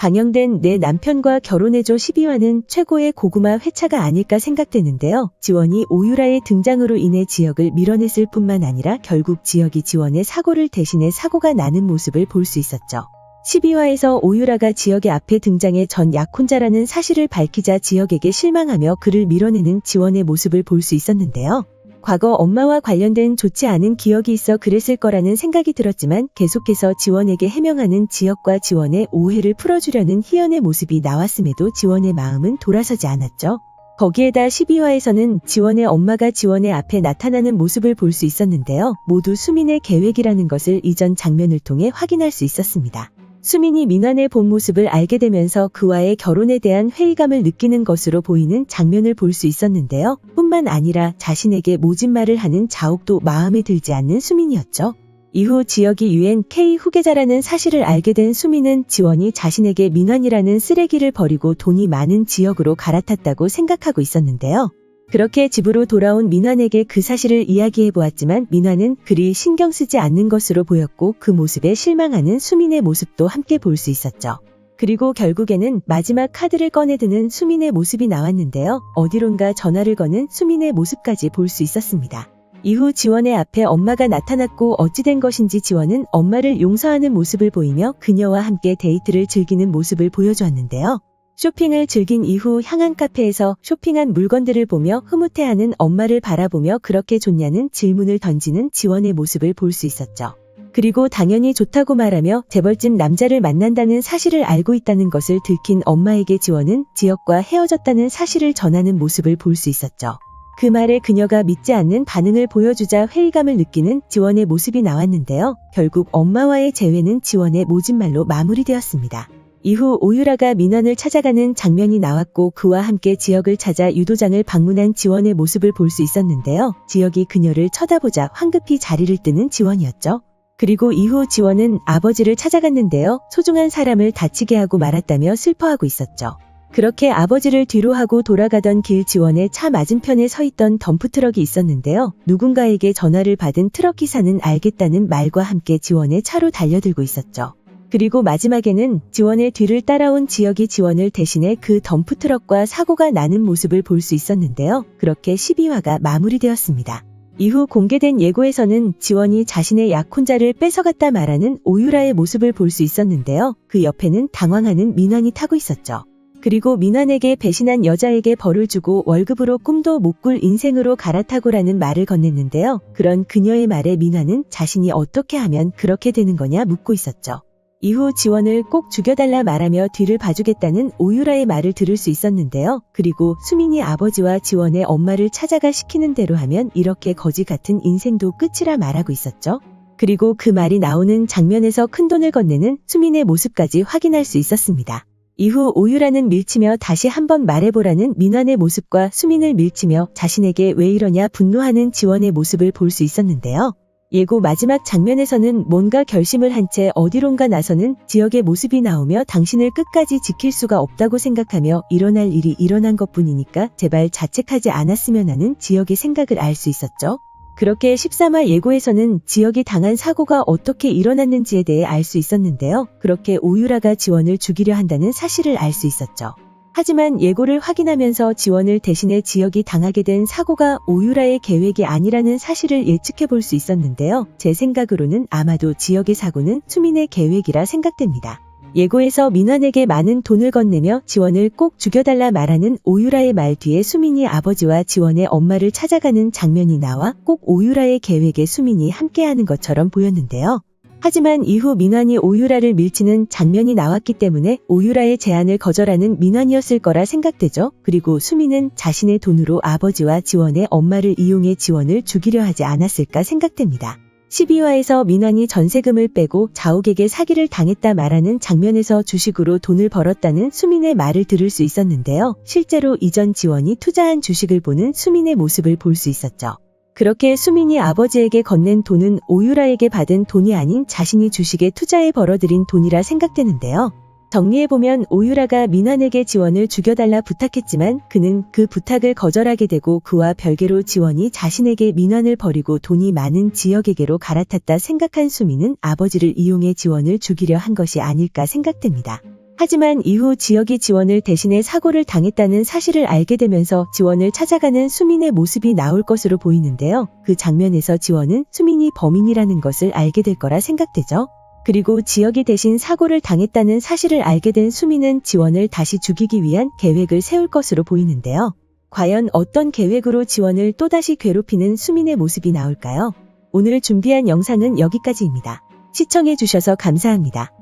방영된 내 남편과 결혼해줘 12화는 최고의 고구마 회차가 아닐까 생각되는데요. 지원이 오유라의 등장으로 인해 지역을 밀어냈을 뿐만 아니라 결국 지역이 지원의 사고를 대신해 사고가 나는 모습을 볼 수 있었죠. 12화에서 오유라가 지역의 앞에 등장해 전 약혼자라는 사실을 밝히자 지역에게 실망하며 그를 밀어내는 지원의 모습을 볼 수 있었는데요. 과거 엄마와 관련된 좋지 않은 기억이 있어 그랬을 거라는 생각이 들었지만 계속해서 지원에게 해명하는 지역과 지원의 오해를 풀어주려는 희연의 모습이 나왔음에도 지원의 마음은 돌아서지 않았죠. 거기에다 12화에서는 지원의 엄마가 지원의 앞에 나타나는 모습을 볼 수 있었는데요. 모두 수민의 계획이라는 것을 이전 장면을 통해 확인할 수 있었습니다. 수민이 민환의 본 모습을 알게 되면서 그와의 결혼에 대한 회의감을 느끼는 것으로 보이는 장면을 볼 수 있었는데요. 뿐만 아니라 자신에게 모진 말을 하는 자옥도 마음에 들지 않는 수민이었죠. 이후 지역이 UNK 후계자라는 사실을 알게 된 수민은 지원이 자신에게 민환이라는 쓰레기를 버리고 돈이 많은 지역으로 갈아탔다고 생각하고 있었는데요. 그렇게 집으로 돌아온 민환에게 그 사실을 이야기해보았지만 민환은 그리 신경 쓰지 않는 것으로 보였고 그 모습에 실망하는 수민의 모습도 함께 볼 수 있었죠. 그리고 결국에는 마지막 카드를 꺼내드는 수민의 모습이 나왔는데요. 어디론가 전화를 거는 수민의 모습까지 볼 수 있었습니다. 이후 지원의 앞에 엄마가 나타났고 어찌된 것인지 지원은 엄마를 용서하는 모습을 보이며 그녀와 함께 데이트를 즐기는 모습을 보여주었는데요. 쇼핑을 즐긴 이후 향한 카페에서 쇼핑한 물건들을 보며 흐뭇해하는 엄마를 바라보며 그렇게 좋냐는 질문을 던지는 지원의 모습을 볼 수 있었죠. 그리고 당연히 좋다고 말하며 재벌집 남자를 만난다는 사실을 알고 있다는 것을 들킨 엄마에게 지원은 지역과 헤어졌다는 사실을 전하는 모습을 볼 수 있었죠. 그 말에 그녀가 믿지 않는 반응을 보여주자 회의감을 느끼는 지원의 모습이 나왔는데요. 결국 엄마와의 재회는 지원의 모진 말로 마무리되었습니다. 이후 오유라가 민환을 찾아가는 장면이 나왔고 그와 함께 지역을 찾아 유도장을 방문한 지원의 모습을 볼 수 있었는데요. 지역이 그녀를 쳐다보자 황급히 자리를 뜨는 지원이었죠. 그리고 이후 지원은 아버지를 찾아갔는데요. 소중한 사람을 다치게 하고 말았다며 슬퍼하고 있었죠. 그렇게 아버지를 뒤로 하고 돌아가던 길 지원의 차 맞은편에 서 있던 덤프트럭이 있었는데요. 누군가에게 전화를 받은 트럭 기사는 알겠다는 말과 함께 지원의 차로 달려들고 있었죠. 그리고 마지막에는 지원의 뒤를 따라온 지역이 지원을 대신해 그 덤프트럭과 사고가 나는 모습을 볼 수 있었는데요. 그렇게 12화가 마무리되었습니다. 이후 공개된 예고에서는 지원이 자신의 약혼자를 뺏어갔다 말하는 오유라의 모습을 볼 수 있었는데요. 그 옆에는 당황하는 민환이 타고 있었죠. 그리고 민환에게 배신한 여자에게 벌을 주고 월급으로 꿈도 못 꿀 인생으로 갈아타고라는 말을 건넸는데요. 그런 그녀의 말에 민환은 자신이 어떻게 하면 그렇게 되는 거냐 묻고 있었죠. 이후 지원을 꼭 죽여달라 말하며 뒤를 봐주겠다는 오유라의 말을 들을 수 있었는데요. 그리고 수민이 아버지와 지원의 엄마를 찾아가 시키는 대로 하면 이렇게 거지 같은 인생도 끝이라 말하고 있었죠. 그리고 그 말이 나오는 장면에서 큰돈을 건네는 수민의 모습까지 확인할 수 있었습니다. 이후 오유라는 밀치며 다시 한번 말해보라는 민환의 모습과 수민을 밀치며 자신에게 왜 이러냐 분노하는 지원의 모습을 볼 수 있었는데요. 예고 마지막 장면에서는 뭔가 결심을 한 채 어디론가 나서는 지역의 모습이 나오며 당신을 끝까지 지킬 수가 없다고 생각하며 일어날 일이 일어난 것뿐이니까 제발 자책하지 않았으면 하는 지역의 생각을 알 수 있었죠. 그렇게 13화 예고에서는 지역이 당한 사고가 어떻게 일어났는지에 대해 알 수 있었는데요. 그렇게 오유라가 지원을 죽이려 한다는 사실을 알 수 있었죠. 하지만 예고를 확인하면서 지원을 대신해 지역이 당하게 된 사고가 오유라의 계획이 아니라는 사실을 예측해 볼 수 있었는데요. 제 생각으로는 아마도 지역의 사고는 수민의 계획이라 생각됩니다. 예고에서 민환에게 많은 돈을 건네며 지원을 꼭 죽여달라 말하는 오유라의 말 뒤에 수민이 아버지와 지원의 엄마를 찾아가는 장면이 나와 꼭 오유라의 계획에 수민이 함께하는 것처럼 보였는데요. 하지만 이후 민환이 오유라를 밀치는 장면이 나왔기 때문에 오유라의 제안을 거절하는 민환이었을 거라 생각되죠. 그리고 수민은 자신의 돈으로 아버지와 지원의 엄마를 이용해 지원을 죽이려 하지 않았을까 생각됩니다. 12화에서 민환이 전세금을 빼고 자옥에게 사기를 당했다 말하는 장면에서 주식으로 돈을 벌었다는 수민의 말을 들을 수 있었는데요. 실제로 이전 지원이 투자한 주식을 보는 수민의 모습을 볼 수 있었죠. 그렇게 수민이 아버지에게 건넨 돈은 오유라에게 받은 돈이 아닌 자신이 주식에 투자해 벌어들인 돈이라 생각되는데요. 정리해보면 오유라가 민환에게 지원을 죽여달라 부탁했지만 그는 그 부탁을 거절하게 되고 그와 별개로 지원이 자신에게 민환을 버리고 돈이 많은 지역에게로 갈아탔다 생각한 수민은 아버지를 이용해 지원을 죽이려 한 것이 아닐까 생각됩니다. 하지만 이후 지역이 지원을 대신해 사고를 당했다는 사실을 알게 되면서 지원을 찾아가는 수민의 모습이 나올 것으로 보이는데요. 그 장면에서 지원은 수민이 범인이라는 것을 알게 될 거라 생각되죠. 그리고 지역이 대신 사고를 당했다는 사실을 알게 된 수민은 지원을 다시 죽이기 위한 계획을 세울 것으로 보이는데요. 과연 어떤 계획으로 지원을 또다시 괴롭히는 수민의 모습이 나올까요? 오늘 준비한 영상은 여기까지입니다. 시청해주셔서 감사합니다.